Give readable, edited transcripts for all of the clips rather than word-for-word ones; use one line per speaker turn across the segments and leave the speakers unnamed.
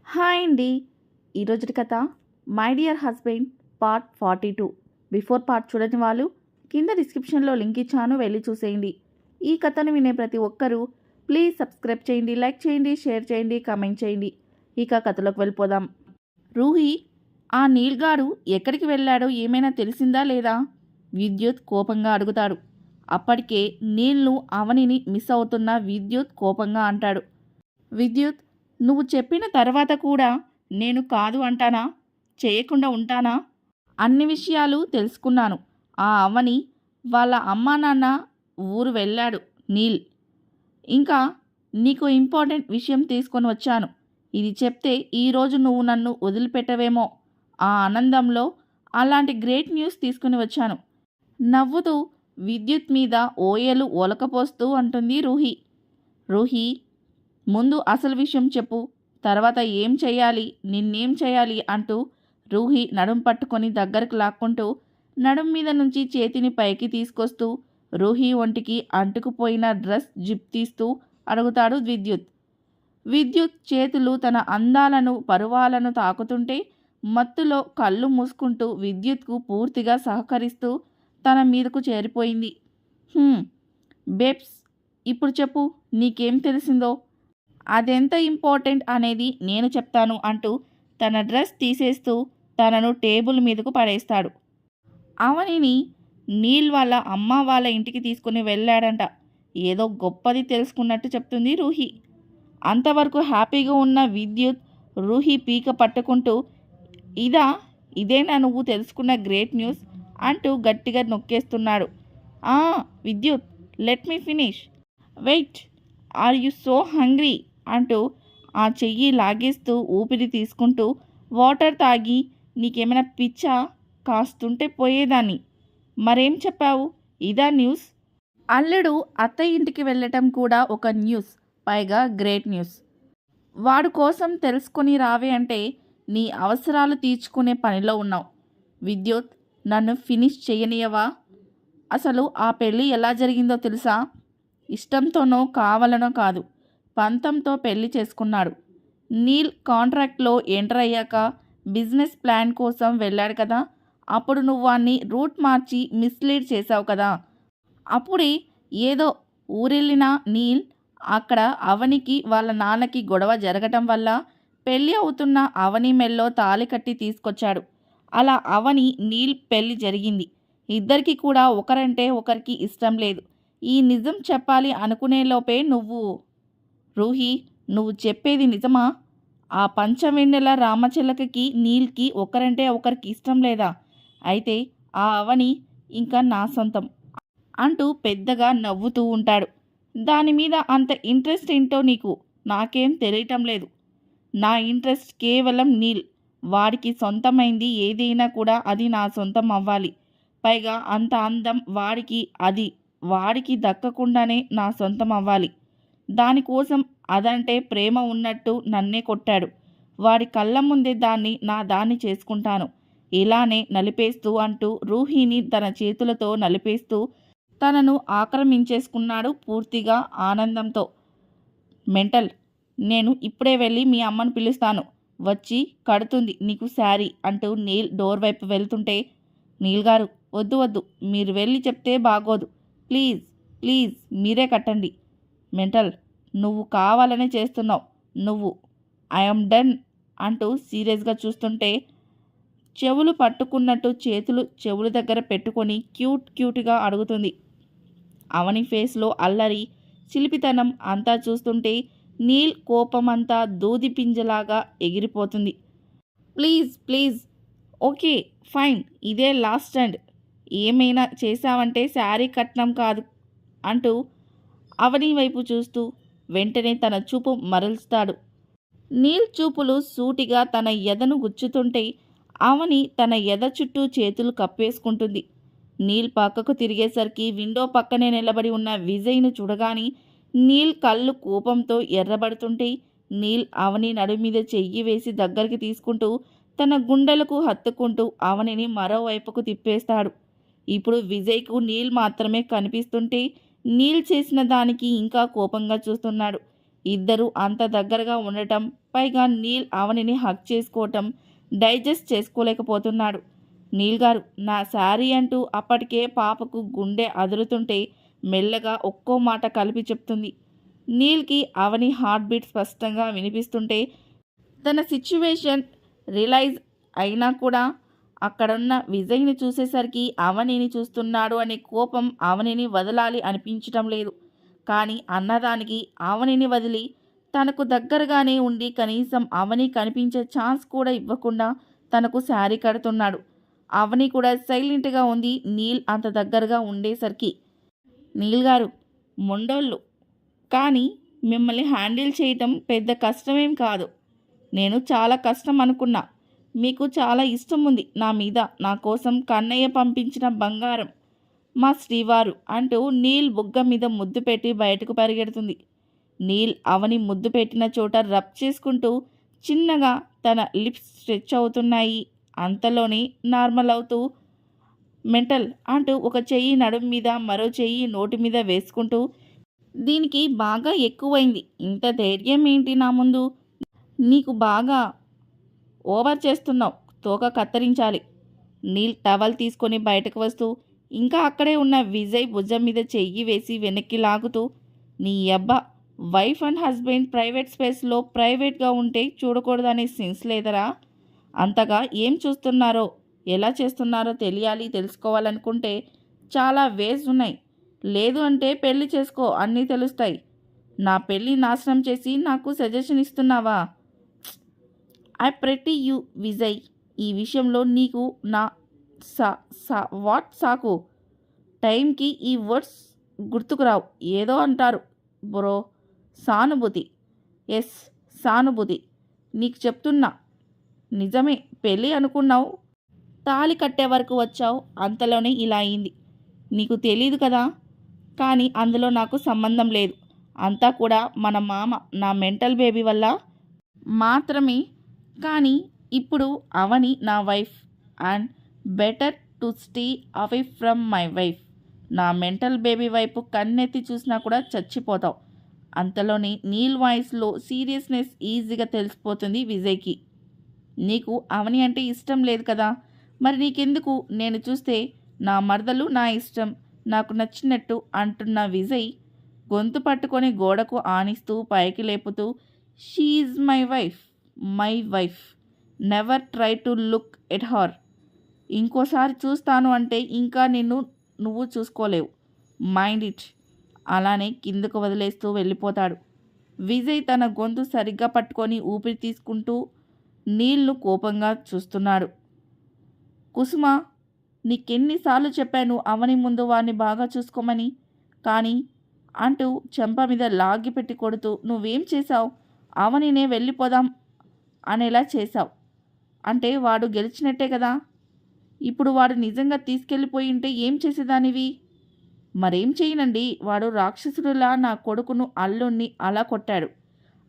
Hi అండి. ఈరోజుటి కథ my dear husband part 42. Before part చూడని వాళ్ళు కింద డిస్క్రిప్షన్లో లింక్ ఇచ్చాను, వెళ్ళి చూసేయండి. ఈ కథను వినే ప్రతి ఒక్కరూ ప్లీజ్ సబ్స్క్రైబ్ చేయండి, లైక్ చేయండి, షేర్ చేయండి, కామెంట్ చేయండి. ఇక కథలోకి వెళ్ళిపోదాం. రూహి, ఆ నీల్ గాడు ఎక్కడికి వెళ్ళాడో ఏమైనా తెలిసిందా లేదా? విద్యుత్ కోపంగా అడుగుతాడు. అప్పటికే నీల్ను అవనిని మిస్ అవుతున్న విద్యుత్ కోపంగా అంటాడు. విద్యుత్, నువ్వు చెప్పిన తర్వాత కూడా నేను కాదు అంటానా? చేయకుండా ఉంటానా? అన్ని విషయాలు తెలుసుకున్నాను. ఆ అవని వాళ్ళ అమ్మా నాన్న ఊరు వెళ్ళాడు నీల్. ఇంకా నీకు ఇంపార్టెంట్ విషయం తీసుకొని వచ్చాను. ఇది చెప్తే ఈరోజు నువ్వు నన్ను వదిలిపెట్టవేమో. ఆ ఆనందంలో అలాంటి గ్రేట్ న్యూస్ తీసుకుని వచ్చాను. నవ్వుతూ విద్యుత్ మీద ఓయలు ఒలకపోస్తూ అంటుంది రూహి. రూహి, ముందు అసలు విషయం చెప్పు, తర్వాత ఏం చేయాలి, నిన్నేం చేయాలి అంటూ రూహి నడుం పట్టుకొని దగ్గరకు లాక్కుంటూ నడుం మీద నుంచి చేతిని పైకి తీసుకొస్తూ రూహి ఒంటికి అంటుకుపోయిన డ్రెస్ జిప్ తీస్తూ అడుగుతాడు విద్యుత్. విద్యుత్ చేతులు తన అందాలను పరువాలను తాకుతుంటే మత్తులో కళ్ళు మూసుకుంటూ విద్యుత్కు పూర్తిగా సహకరిస్తూ తన మీదకు చేరిపోయింది. బేబ్స్, ఇప్పుడు చెప్పు, నీకేం తెలిసిందో. అదెంత ఇంపార్టెంట్ అనేది నేను చెప్తాను అంటూ తన డ్రెస్ తీసేస్తూ తనను టేబుల్ మీదకు పడేస్తాడు. అవనిని నీల్ వాళ్ళ అమ్మ వాళ్ళ ఇంటికి తీసుకుని వెళ్ళాడంట. ఏదో గొప్పది తెలుసుకున్నట్టు చెప్తుంది రూహి. అంతవరకు హ్యాపీగా ఉన్న విద్యుత్ రూహి పీక పట్టుకుంటూ, ఇదేనా నువ్వు తెలుసుకున్న గ్రేట్ న్యూస్ అంటూ గట్టిగా నొక్కేస్తున్నాడు. విద్యుత్, let me finish. Wait, are you so hungry అంటూ ఆ చెయ్యి లాగేస్తూ ఊపిరి తీసుకుంటూ, వాటర్ తాగి నీకేమైనా పిచ్చా? కాస్తుంటే పోయేదాన్ని. మరేం చెప్పావు? ఇదా న్యూస్? అల్లుడు అత్తయ్య ఇంటికి వెళ్ళటం కూడా ఒక న్యూస్, పైగా గ్రేట్ న్యూస్. వాడు కోసం తెలుసుకొని రావే అంటే నీ అవసరాలు తీర్చుకునే పనిలో ఉన్నావు. విద్యుత్, నన్ను ఫినిష్ చేయనియవా? అసలు ఆ పెళ్ళి ఎలా జరిగిందో తెలుసా? ఇష్టంతోనో కావాలనో కాదు, పంతంతో పెళ్లి చేసుకున్నాడు. నీల్ కాంట్రాక్ట్లో ఎంటర్ అయ్యాక బిజినెస్ ప్లాన్ కోసం వెళ్ళాడు కదా, అప్పుడు నువ్వు వాణ్ణి రూట్ మార్చి మిస్లీడ్ చేశావు కదా. అప్పుడే ఏదో ఊరెళ్ళిన నీల్ అక్కడ అవనికి వాళ్ళ నాన్నకి గొడవ జరగటం వల్ల పెళ్ళి అవుతున్న అవని మెల్లో తాళి కట్టి తీసుకొచ్చాడు. అలా అవని నీల్ పెళ్ళి జరిగింది. ఇద్దరికి కూడా ఒకరంటే ఒకరికి ఇష్టం లేదు. ఈ నిజం చెప్పాలి అనుకునేలోపే రూహి, నువ్వు చెప్పేది నిజమా? ఆ పంచవెన్నెల రామచిలకకి నీల్కి ఒకరంటే ఒకరికి ఇష్టం లేదా? అయితే ఆ అవని ఇంకా నా సొంతం అంటూ పెద్దగా నవ్వుతూ ఉంటాడు. దాని మీద అంత ఇంట్రెస్ట్ ఏంటో నీకు నాకేం తెలియటం లేదు. నా ఇంట్రెస్ట్ కేవలం నీల్. వాడికి సొంతమైంది ఏదైనా కూడా అది నా సొంతం అవ్వాలి. పైగా అంత అందం వాడికి దక్కకుండానే నా సొంతం అవ్వాలి. దానికోసం అదంటే ప్రేమ ఉన్నట్టు నన్నే కొట్టాడు. వాడి కళ్ళ ముందే దాన్ని చేసుకుంటాను. ఇలానే నలిపేస్తూ అంటూ రూహిని తన చేతులతో నలిపేస్తూ తనను ఆక్రమించేసుకున్నాడు పూర్తిగా ఆనందంతో. మెంటల్, నేను ఇప్పుడే వెళ్ళి మీ అమ్మను పిలుస్తాను, వచ్చి కడుతుంది నీకు శారీ అంటూ నీల్ డోర్ వైపు వెళ్తుంటే, నీల్ గారు, వద్దు వద్దు, మీరు వెళ్ళి చెప్తే బాగోదు. ప్లీజ్ ప్లీజ్ మీరే కట్టండి. మెంటల్, నువ్వు కావాలనే చేస్తున్నావు. ఐఎమ్ డన్ అంటూ సీరియస్గా చూస్తుంటే చెవులు పట్టుకున్నట్టు చేతులు చెవుల దగ్గర పెట్టుకొని క్యూట్గా అడుగుతుంది. అవని ఫేస్లో అల్లరి, చిలిపితనం అంతా చూస్తుంటే నీల్ కోపమంతా దూది పింజలాగా ఎగిరిపోతుంది. ప్లీజ్ ప్లీజ్, ఓకే ఫైన్, ఇదే లాస్ట్ స్టాండ్. ఏమైనా చేశావంటే శారీ కట్నం కాదు అంటూ అవని వైపు చూస్తూ వెంటనే తన చూపు మరల్చుతాడు. నీల్ చూపులు సూటిగా తన ఎదను గుచ్చుతుంటే అవని తన ఎద చుట్టూ చేతులు కప్పేసుకుంటుంది. నీల్ పక్కకు తిరిగేసరికి విండో పక్కనే నిలబడి ఉన్న విజయ్ను చూడగాని నీల్ కళ్ళు కోపంతో ఎర్రబడుతుంటే నీల్ అవని నడు మీద చెయ్యి వేసి దగ్గరికి తీసుకుంటూ తన గుండెలకు హత్తుకుంటూ అవనిని మరోవైపుకు తిప్పేస్తాడు. ఇప్పుడు విజయ్కు నీల్ మాత్రమే కనిపిస్తుంటే నీల్ చేసిన దానికి ఇంకా కోపంగా చూస్తున్నాడు. ఇద్దరు అంత దగ్గరగా ఉండటం, పైగా నీల్ అవనిని హక్ చేసుకోవటం డైజెస్ట్ చేసుకోలేకపోతున్నాడు. నీల్ గారు, నా శారీ అంటూ అప్పటికే పాపకు గుండె అదురుతుంటే మెల్లగా ఒక్కో మాట కలిపి చెప్తుంది. నీల్కి అవని హార్ట్ బీట్ స్పష్టంగా వినిపిస్తుంటే తన సిచ్యువేషన్ రియలైజ్ అయినా కూడా అక్కడున్న విజయ్ని చూసేసరికి అవనిని చూస్తున్నాడు అనే కోపం అవనిని వదలాలి అనిపించటం లేదు. కానీ అన్నదానికి అవనిని వదిలి తనకు దగ్గరగానే ఉండి కనీసం అవని కనిపించే ఛాన్స్ కూడా ఇవ్వకుండా తనకు శారీ కడుతున్నాడు. అవని కూడా సైలెంట్గా ఉంది నీల్ అంత దగ్గరగా ఉండేసరికి. నీల్ గారు, మొండోళ్ళు, కానీ మిమ్మల్ని హ్యాండిల్ చేయటం పెద్ద కష్టమేం కాదు. నేను చాలా కష్టం అనుకున్నా. మీకు చాలా ఇష్టం ఉంది నా మీద. నా కోసం కన్నయ్య పంపించిన బంగారం, మా శ్రీవారు అంటూ నీల్ బుగ్గ మీద ముద్దు పెట్టి బయటకు పరిగెడుతుంది. నీల్ అవని ముద్దు పెట్టిన చోట రబ్ చేసుకుంటూ చిన్నగా తన లిప్స్ స్ట్రెచ్ అవుతున్నాయి. అంతలోనే నార్మల్ అవుతూ మెంటల్ అంటూ ఒక చెయ్యి నడుము మీద మరో చెయ్యి నోటి మీద వేసుకుంటూ, దీనికి బాగా ఎక్కువైంది. ఇంత ధైర్యం ఏంటి నా ముందు? నీకు బాగా ఓవర్ చేస్తున్నావు. తోక కత్తిరించాలి. నీల్ టవల్ తీసుకొని బయటకు వస్తూ ఇంకా అక్కడే ఉన్న విజయ్ భుజం మీద చెయ్యి వేసి వెనక్కి లాగుతూ, నీ అబ్బా, వైఫ్ అండ్ హస్బెండ్ ప్రైవేట్ స్పేస్లో ప్రైవేట్గా ఉంటే చూడకూడదనే సెన్స్ లేదరా? అంతగా ఏం చూస్తున్నారో, ఎలా చేస్తున్నారో తెలుసుకోవాలనుకుంటే చాలా వేస్ ఉన్నాయి. లేదు అంటే పెళ్లి చేసుకో, అన్నీ తెలుస్తాయి. నా పెళ్ళి నాశనం చేసి నాకు సజెషన్ ఇస్తున్నావా? I pity you Vijay. ఈ విషయంలో నీకు నా వాట్ సాకు? టైంకి ఈ వర్డ్స్ గుర్తుకురావు. ఏదో అంటారు బ్రో, సానుభూతి. ఎస్, సానుభూతి. నీకు చెప్తున్నా, నిజమే. పెళ్ళి అనుకున్నావు, తాళి కట్టే వరకు వచ్చావు, అంతలోనే ఇలా అయింది. నీకు తెలీదు కదా, కానీ అందులో నాకు సంబంధం లేదు. అంతా కూడా మన మామ నా మెంటల్ బేబీ వల్ల మాత్రమే. కానీ ఇప్పుడు అవని నా wife and better to stay away from my wife. నా మెంటల్ బేబీ వైపు కన్నెత్తి చూసినా కూడా చచ్చిపోతావు. అంతలోనే నీల్ వాయిస్లో సీరియస్నెస్ ఈజీగా తెలిసిపోతుంది విజయ్కి. నీకు అవని అంటే ఇష్టం లేదు కదా, మరి నీకెందుకు? నేను చూస్తే నా మరదలు నా ఇష్టం, నాకు నచ్చినట్టు అంటున్న విజయ్ గొంతు పట్టుకొని గోడకు ఆనిస్తూ పైకి లేపుతూ, she is my wife, never try to look at her. ఇంకోసారి చూస్తాను అంటే ఇంకా నువ్వు చూసుకోలేవు. Mind it. అలానే కిందకు వదిలేస్తూ వెళ్ళిపోతాడు. విజయ్ తన గొంతు సరిగ్గా పట్టుకొని ఊపిరి తీసుకుంటూ నీళ్లు కోపంగా చూస్తున్నాడు. కుసుమ, నీకెన్నిసార్లు చెప్పాను అవని ముందు వాడిని బాగా చూసుకోమని, కానీ అంటూ చెంప మీద లాగి పెట్టి కొడుతూ నువ్వేం చేశావు? అవనినే వెళ్ళిపోదాం అనేలా చేశావు. అంటే వాడు గెలిచినట్టే కదా. ఇప్పుడు వాడు నిజంగా తీసుకెళ్ళిపోయి ఉంటే ఏం చేసేదానివి? మరేం చేయనండి, వాడు రాక్షసుడిలా నా కొడుకును అల్లుణ్ణి అలా కొట్టాడు.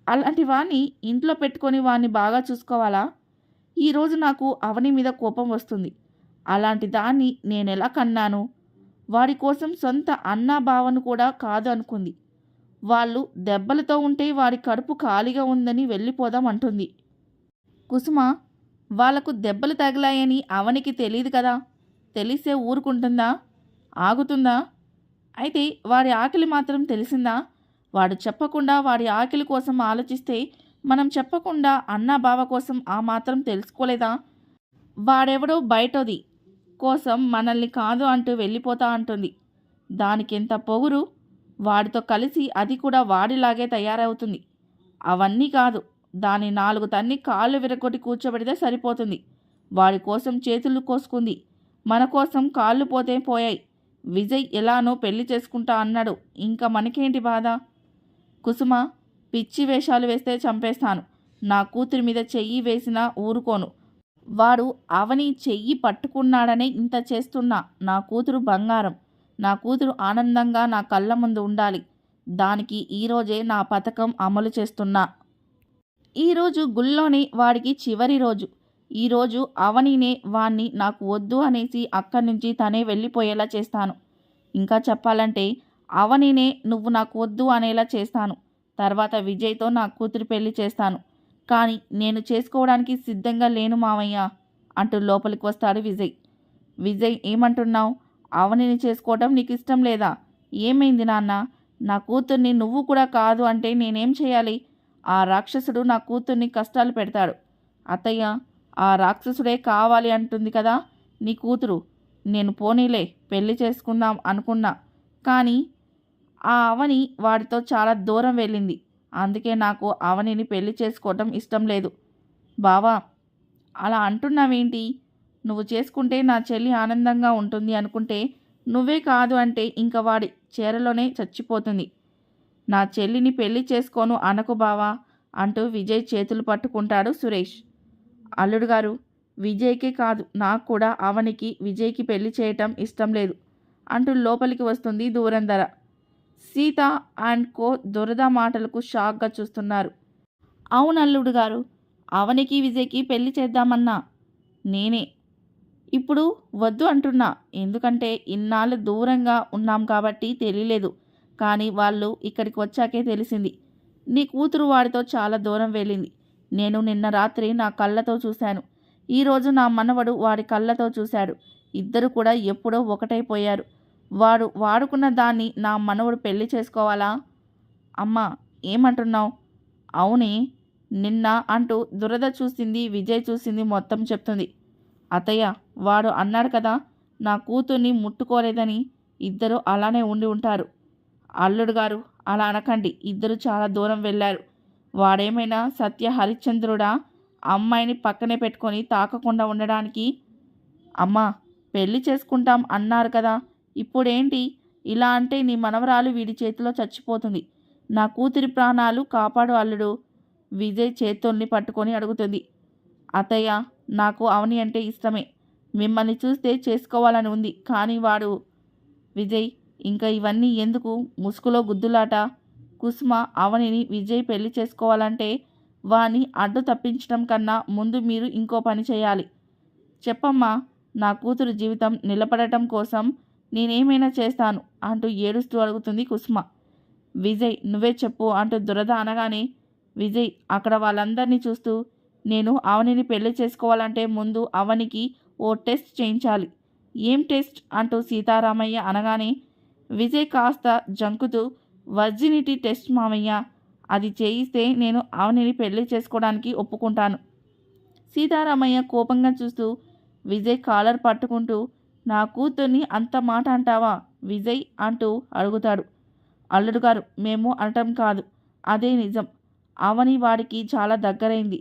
అలాంటి వాణ్ణి ఇంట్లో పెట్టుకొని వాణ్ణి బాగా చూసుకోవాలా? ఈరోజు నాకు అవని మీద కోపం వస్తుంది. అలాంటి దాన్ని నేనెలా కన్నాను? వాడి కోసం సొంత అన్నా బావను కూడా కాదు అనుకుంది. వాళ్ళు దెబ్బలతో ఉంటే వాడి కడుపు ఖాళీగా ఉందని వెళ్ళిపోదాం అంటుంది. కుసుమ, వాళ్లకు దెబ్బలు తగిలాయని అవనికి తెలియదు కదా. తెలిసే ఊరుకుంటుందా? ఆగుతుందా? అయితే వాడి ఆకలి మాత్రం తెలిసిందా? వాడు చెప్పకుండా వాడి ఆకలి కోసం ఆలోచిస్తే మనం చెప్పకుండా అన్నా బావ కోసం ఆ మాత్రం తెలుసుకోలేదా? వాడెవడో బయటది కోసం మనల్ని కాదు అంటూ వెళ్ళిపోతా అంటుంది. దానికెంత పొగురు! వాడితో కలిసి అది కూడా వాడిలాగే తయారవుతుంది. అవన్నీ కాదు, దాని 4 తన్ని కాళ్ళు విరగొట్టి కూర్చోబెడితే సరిపోతుంది. వాడి కోసం చేతులు కోసుకుంది, మన కోసం కాళ్ళు పోతే పోయాయి. విజయ్ ఎలానో పెళ్లి చేసుకుంటా అన్నాడు, ఇంకా మనకేంటి బాధ? కుసుమ, పిచ్చి వేషాలు వేస్తే చంపేస్తాను. నా కూతురి మీద చెయ్యి వేసినా ఊరుకోను. వాడు అవని చెయ్యి పట్టుకున్నాడనే ఇంత చేస్తున్నా. నా కూతురు బంగారం. నా కూతురు ఆనందంగా నా కళ్ళ ముందు ఉండాలి. దానికి ఈరోజే నా పథకం అమలు చేస్తున్నా. ఈరోజు గుళ్ళోనే వాడికి చివరి రోజు. ఈరోజు అవనినే వాణ్ణి నాకు వద్దు అనేసి అక్కడి నుంచి తనే వెళ్ళిపోయేలా చేస్తాను. ఇంకా చెప్పాలంటే అవనినే నువ్వు నాకు వద్దు అనేలా చేస్తాను. తర్వాత విజయ్తో నా కూతురు పెళ్లి చేస్తాను. కానీ నేను చేసుకోవడానికి సిద్ధంగా లేను మావయ్య అంటూ లోపలికి వస్తాడు విజయ్. విజయ్ ఏమంటున్నావు? అవనిని చేసుకోవటం నీకు ఇష్టం లేదా? ఏమైంది నాన్న? నా కూతుర్ని నువ్వు కూడా కాదు అంటే నేనేం చేయాలి? ఆ రాక్షసుడు నా కూతుర్ని కష్టాలు పెడతాడు. అత్తయ్య, ఆ రాక్షసుడే కావాలి అంటుంది కదా నీ కూతురు. నేను పోనీలే పెళ్లి చేసుకుందాం అనుకున్నా, కానీ ఆ అవని వాడితో చాలా దూరం వెళ్ళింది. అందుకే నాకు అవనిని పెళ్లి చేసుకోవటం ఇష్టం లేదు. బావా, అలా అంటున్నావేంటి? నువ్వు చేసుకుంటే నా చెల్లి ఆనందంగా ఉంటుంది అనుకుంటే నువ్వే కాదు అంటే ఇంక వాడి చీరలోనే చచ్చిపోతుంది. నా చెల్లిని పెళ్లి చేసుకోను అనకు బావా అంటూ విజయ్ చేతులు పట్టుకుంటాడు సురేష్. అల్లుడు గారు, విజయ్కే కాదు నాకు కూడా అవనికి విజయ్కి పెళ్లి చేయటం ఇష్టం లేదు అంటూ లోపలికి వస్తుంది దూరంధర. సీత అండ్ కో దురద మాటలకు షాక్గా చూస్తున్నారు. అవును అల్లుడు గారు, అవనికి విజయ్కి పెళ్లి చేద్దామన్నా నేనే ఇప్పుడు వద్దు అంటున్నా. ఎందుకంటే ఇన్నాళ్ళు దూరంగా ఉన్నాం కాబట్టి తెలియలేదు. కానీ వాళ్ళు ఇక్కడికి వచ్చాకే తెలిసింది. నీ కూతురు వాడితో చాలా దూరం వెళ్ళింది. నేను నిన్న రాత్రి నా కళ్ళతో చూశాను. ఈరోజు నా మనవడు వాడి కళ్ళతో చూశాడు. ఇద్దరు కూడా ఎప్పుడో ఒకటైపోయారు. వాడు వాడుకున్న దాన్ని నా మనవడు పెళ్లి చేసుకోవాలా? అమ్మా, ఏమంటున్నావు? అవునే, నిన్న అంటూ దురద చూసింది, విజయ్ చూసింది మొత్తం చెప్తుంది. అత్తయ్య, వాడు అన్నాడు కదా నా కూతుర్ని ముట్టుకోలేదని. ఇద్దరు అలానే ఉండి ఉంటారు. అల్లుడు గారు, అలా అనకండి. ఇద్దరు చాలా దూరం వెళ్ళారు. వాడేమైనా సత్య హరిశ్చంద్రుడా అమ్మాయిని పక్కనే పెట్టుకొని తాకకుండా ఉండడానికి? అమ్మా, పెళ్లి చేసుకుంటాం అన్నారు కదా, ఇప్పుడేంటి ఇలా అంటే? నీ మనవరాలు వీడి చేతిలో చచ్చిపోతుంది. నా కూతురి ప్రాణాలు కాపాడు అల్లుడు. విజయ్ చేతుల్ని పట్టుకొని అడుగుతుంది. అత్తయ్య, నాకు అవని అంటే ఇష్టమే. మిమ్మల్ని చూస్తే చేసుకోవాలని ఉంది. కానీ వాడు విజయ్, ఇంకా ఇవన్నీ ఎందుకు? ముసుగులో గుద్దులాట. కుసుమ అవనిని విజయ్ పెళ్లి చేసుకోవాలంటే వాణ్ణి అడ్డు తప్పించడం కన్నా ముందు మీరు ఇంకో పని చేయాలి. చెప్పమ్మా, నా కూతురు జీవితం నిలబడటం కోసం నేనేమైనా చేస్తాను అంటూ ఏడుస్తూ అడుగుతుంది కుసుమ. విజయ్, నువ్వే చెప్పు అంటూ దురద అనగానే విజయ్ అక్కడ వాళ్ళందరినీ చూస్తూ, నేను అవనిని పెళ్లి చేసుకోవాలంటే ముందు అవనికి ఓ టెస్ట్ చేయించాలి. ఏం టెస్ట్ అంటూ సీతారామయ్య అనగానే విజయ్ కాస్త జంకుతూ, వర్జినిటీ టెస్ట్ మామయ్య. అది చేయిస్తే నేను అవనిని పెళ్లి చేసుకోవడానికి ఒప్పుకుంటాను. సీతారామయ్య కోపంగా చూస్తూ విజయ్ కాలర్ పట్టుకుంటూ, నా కూతుర్ని అంత మాట అంటావా విజయ్ అంటూ అడుగుతాడు. అల్లుడు గారు, మేము అనటం కాదు, అదే నిజం. అవని వాడికి చాలా దగ్గరైంది.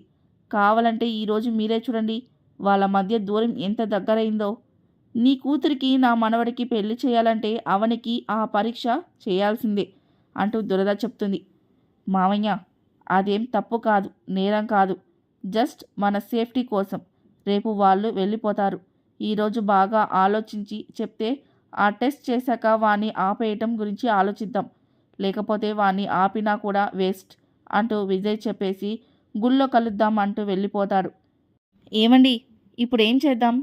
కావాలంటే ఈరోజు మీరే చూడండి వాళ్ళ మధ్య దూరం ఎంత దగ్గరైందో. నీ కూతురికి నా మనవడికి పెళ్లి చేయాలంటే అవనికి ఆ పరీక్ష చేయాల్సిందే అంటూ దురద చెప్తుంది. మామయ్య, అదేం తప్పు కాదు, నేరం కాదు. జస్ట్ మన సేఫ్టీ కోసం. రేపు వాళ్ళు వెళ్ళిపోతారు. ఈరోజు బాగా ఆలోచించి చెప్తే ఆ టెస్ట్ చేశాక వాణ్ణి ఆపేయటం గురించి ఆలోచిద్దాం. లేకపోతే వాణ్ణి ఆపినా కూడా వేస్ట్ అంటూ విజయ్ చెప్పేసి గుళ్ళో కలుద్దాం అంటూ వెళ్ళిపోతాడు. ఏమండి, ఇప్పుడేం చేద్దాం?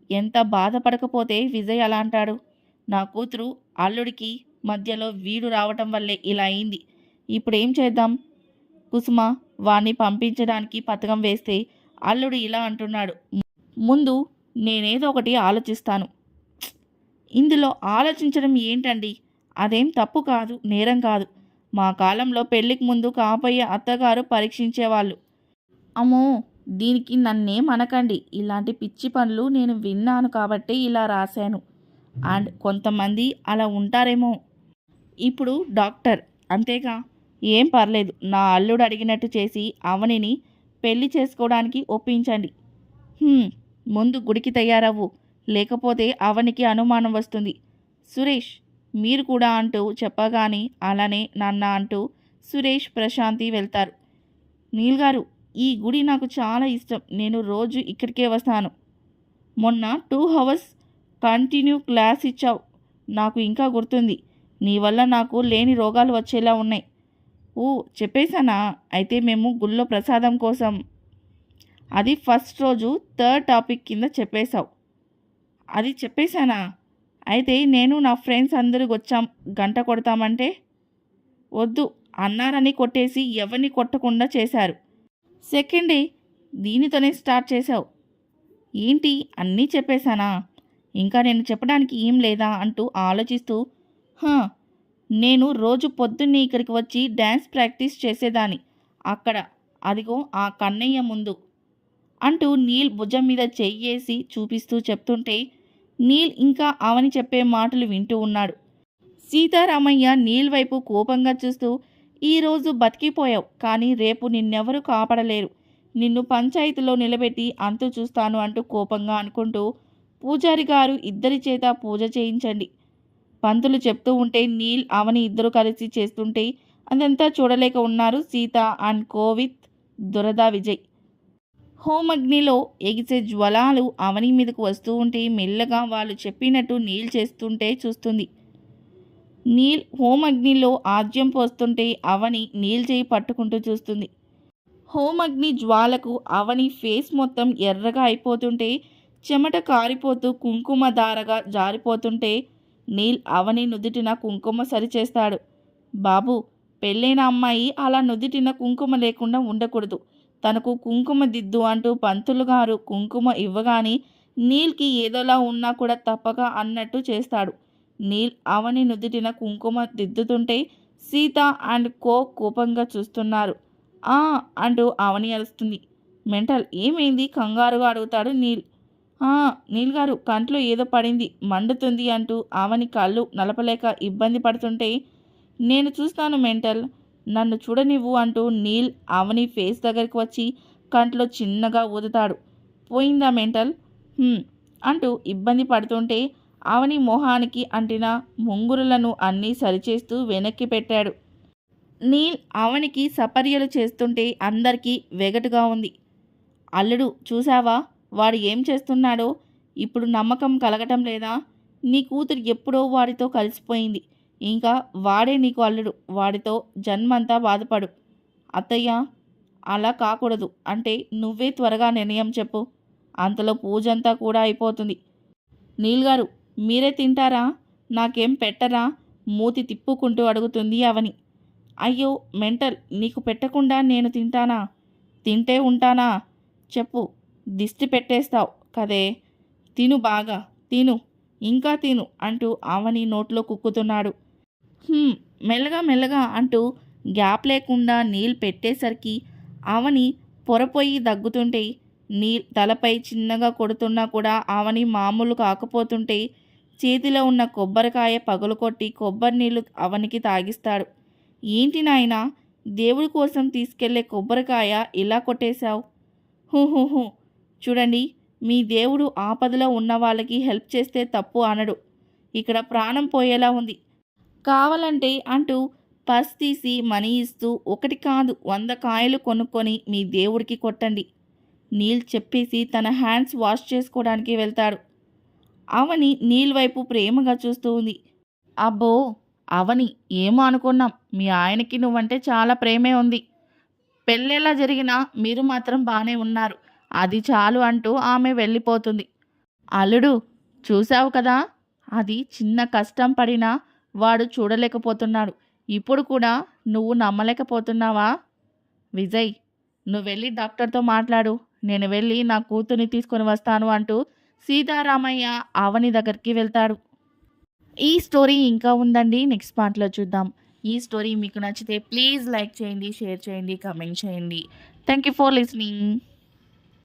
ఎంత బాధపడకపోతే విజయ్ అలా అంటాడు. నా కూతురు అల్లుడికి మధ్యలో వీడు రావటం వల్లే ఇలా అయింది. ఇప్పుడేం చేద్దాం? కుసుమ వాణ్ణి పంపించడానికి పథకం వేస్తే అల్లుడు ఇలా అంటున్నాడు. ముందు నేనేదో ఒకటి ఆలోచిస్తాను. ఇందులో ఆలోచించడం ఏంటండి? అదేం తప్పు కాదు, నేరం కాదు. మా కాలంలో పెళ్లికి ముందు కాబోయే అత్తగారు పరీక్షించేవాళ్ళు. అమ్మో, దీనికి నన్నేం అనకండి. ఇలాంటి పిచ్చి పనులు నేను విన్నాను కాబట్టి ఇలా రాశాను. అండ్ కొంతమంది అలా ఉంటారేమో. ఇప్పుడు డాక్టర్, అంతేగా, ఏం పర్లేదు. నా అల్లుడు అడిగినట్టు చేసి అవనిని పెళ్లి చేసుకోవడానికి ఒప్పించండి. ముందు గుడికి తయారవ్వు, లేకపోతే అవనికి అనుమానం వస్తుంది. సురేష్, మీరు కూడా అంటూ చెప్పగానే అలానే నాన్న అంటూ సురేష్ ప్రశాంతి వెళ్తారు. నీల్ గారు, ఈ గుడి నాకు చాలా ఇష్టం. నేను రోజు ఇక్కడికే వస్తాను. మొన్న 2 hours కంటిన్యూ క్లాస్ ఇచ్చావు. నాకు ఇంకా గుర్తుంది. నీ వల్ల నాకు లేని రోగాలు వచ్చేలా ఉన్నాయి. ఓ, చెప్పేశానా? అయితే మేము గుళ్ళో ప్రసాదం కోసం. అది ఫస్ట్ రోజు 3rd టాపిక్ కింద చెప్పేశావు. అది చెప్పేశానా? అయితే నేను నా ఫ్రెండ్స్ అందరికి వచ్చాం, గంట కొడతామంటే వద్దు. అన్నారని కొట్టేసి ఎవరిని కొట్టకుండా చేశారు. సెకండ్ డే దీనితోనే స్టార్ట్ చేశావు. ఏంటి అన్నీ చెప్పేశానా? ఇంకా నేను చెప్పడానికి ఏం లేదా అంటూ ఆలోచిస్తూ, హా, నేను రోజు పొద్దున్నే ఇక్కడికి వచ్చి డ్యాన్స్ ప్రాక్టీస్ చేసేదాన్ని అక్కడ, అదిగో ఆ కన్నయ్య ముందు అంటూ నీల్ భుజం మీద చెయ్యేసి చూపిస్తూ చెప్తుంటే నీల్ ఇంకా అవని చెప్పే మాటలు వింటూ ఉన్నాడు. సీతారామయ్య నీల్ వైపు కోపంగా చూస్తూ, ఈరోజు బతికిపోయావు, కానీ రేపు నిన్నెవరూ కాపాడలేరు. నిన్ను పంచాయతీలో నిలబెట్టి అంతు చూస్తాను అంటూ కోపంగా అనుకుంటూ, పూజారి గారు ఇద్దరి చేత పూజ చేయించండి పంతులు చెప్తూ ఉంటే నీల్ అవని ఇద్దరు కలిసి చేస్తుంటే అదంతా చూడలేక ఉన్నారు సీత అండ్ కోవిత్ దురదా విజయ్. హోమగ్నిలో ఎగిసే జ్వలాలు అవని మీదకు వస్తూ ఉంటే మెల్లగా వాళ్ళు చెప్పినట్టు నీల్ చేస్తుంటే చూస్తుంది. నీల్ హోమగ్నిలో ఆజ్యం పోస్తుంటే అవని నీల్ చేయి పట్టుకుంటూ చూస్తుంది. హోమగ్ని జ్వాలకు అవని ఫేస్ మొత్తం ఎర్రగా అయిపోతుంటే చెమట కారిపోతూ కుంకుమ దారగా జారిపోతుంటే నీల్ అవని నుదిటిన కుంకుమ సరిచేస్తాడు. బాబు, పెళ్ళైన అమ్మాయి అలా నుదిటిన కుంకుమ లేకుండా ఉండకూడదు. తనకు కుంకుమ దిద్దు అంటూ పంతులు గారు కుంకుమ ఇవ్వగానే నీల్కి ఏదోలా ఉన్నా కూడా తప్పక అన్నట్టు చేస్తాడు. నీల్ అవని నుదిటిన కుంకుమ దిద్దుతుంటే సీత అండ్ కోపంగా చూస్తున్నారు. ఆ అంటూ అవని అరుస్తుంది. మెంటల్, ఏమైంది కంగారుగా అడుగుతాడు నీల్. నీల్ గారు, కంట్లో ఏదో పడింది, మండుతుంది అంటూ అవని కళ్ళు నలపలేక ఇబ్బంది పడుతుంటే, నేను చూస్తాను మెంటల్, నన్ను చూడనివ్వు అంటూ నీల్ అవని ఫేస్ దగ్గరికి వచ్చి కంట్లో చిన్నగా ఊదుతాడు. పోయిందా మెంటల్ అంటూ ఇబ్బంది పడుతుంటే అవని మొహానికి అంటిన ముంగురులను అన్నీ సరిచేస్తూ వెనక్కి పెట్టాడు. నీల్ అవనికి సపర్యలు చేస్తుంటే అందరికీ వెగటుగా ఉంది. అల్లుడు, చూసావా వాడు ఏం చేస్తున్నాడో? ఇప్పుడు నమ్మకం కలగటం లేదా? నీ కూతురు ఎప్పుడో వాడితో కలిసిపోయింది, ఇంకా వాడే నీకు అల్లుడు. వాడితో జన్మంతా బాధపడు. అత్తయ్య, అలా కాకూడదు అంటే నువ్వే త్వరగా నిర్ణయం చెప్పు, అంతలో పూజంతా కూడా అయిపోతుంది. నీల్ గారు, మీరే తింటారా? నాకేం పెట్టరా? మూతి తిప్పుకుంటూ అడుగుతుంది అవని. అయ్యో మెంటల్, నీకు పెట్టకుండా నేను తింటానా? తింటే ఉంటానా? చెప్పు, దిష్టి పెట్టేస్తావు కదే. తిను, బాగా తిను, ఇంకా తిను అంటూ అవని నోట్లో కుక్కుతున్నాడు. మెల్లగా మెల్లగా అంటూ గ్యాప్ లేకుండా నీల్ పెట్టేసరికి అవని పొరపోయి దగ్గుతుంటే నీల్ తలపై చిన్నగా కొడుతున్నా కూడా అవని మామూలు కాకపోతుంటే చేతిలో ఉన్న కొబ్బరికాయ పగులుకొట్టి కొబ్బరి నీళ్లు అవనికి తాగిస్తాడు. ఏంటి నాయనా, దేవుడి కోసం తీసుకెళ్లే కొబ్బరికాయ ఇలా కొట్టేశావు? హూ, చూడండి, మీ దేవుడు ఆపదలో ఉన్న వాళ్ళకి హెల్ప్ చేస్తే తప్పు అనడు. ఇక్కడ ప్రాణం పోయేలా ఉంది. కావాలంటే అంటూ పర్స్ తీసి మనీ ఇస్తూ 1 కాదు 100 కాయలు కొనుక్కొని మీ దేవుడికి కొట్టండి. నీల్ చెప్పేసి తన హ్యాండ్స్ వాష్ చేసుకోవడానికి వెళ్తాడు. అవని నీల్ వైపు ప్రేమగా చూస్తూ ఉంది. అబ్బో అవని, ఏమో అనుకున్నాం, మీ ఆయనకి నువ్వంటే చాలా ప్రేమే ఉంది. పెళ్ళెలా జరిగినా మీరు మాత్రం బాగానే ఉన్నారు, అది చాలు అంటూ ఆమె వెళ్ళిపోతుంది. అల్లుడు, చూశావు కదా, అది చిన్న కష్టం పడినా వాడు చూడలేకపోతున్నాడు. ఇప్పుడు కూడా నువ్వు నమ్మలేకపోతున్నావా? విజయ్, నువ్వు వెళ్ళి డాక్టర్తో మాట్లాడు, నేను వెళ్ళి నా కూతుర్ని తీసుకొని వస్తాను అంటూ సీతారామయ్య అవని దగ్గరికి వెళ్తాడు. ఈ స్టోరీ ఇంకా ఉందండి, నెక్స్ట్ పార్ట్లో చూద్దాం. ఈ స్టోరీ మీకు నచ్చితే ప్లీజ్ లైక్ చేయండి, షేర్ చేయండి, కమెంట్ చేయండి. Thank you for listening.